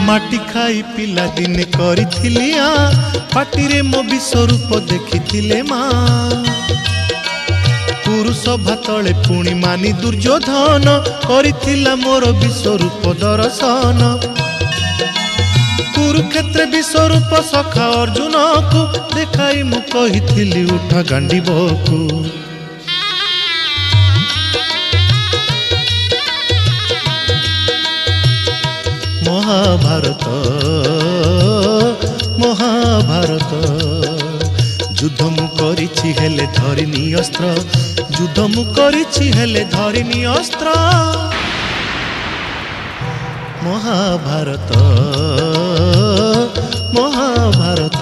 माटी खाई पिला दिने करिथिली पाटिरे मो विश्वरूप देखिथिले माँ पुरुष भातले पुणी मानी दुर्योधन करिथिला मोर विश्वरूप दर्शन कुरुक्षेत्र विश्वरूप सखा अर्जुन को देखाई मु कहिथिली उठा गांडीबकु महाभारत महाभारत युद्ध मु करिछि हेले धरिनी अस्त्र युद्ध मु करिछि हेले धरिनी अस्त्र महाभारत महाभारत।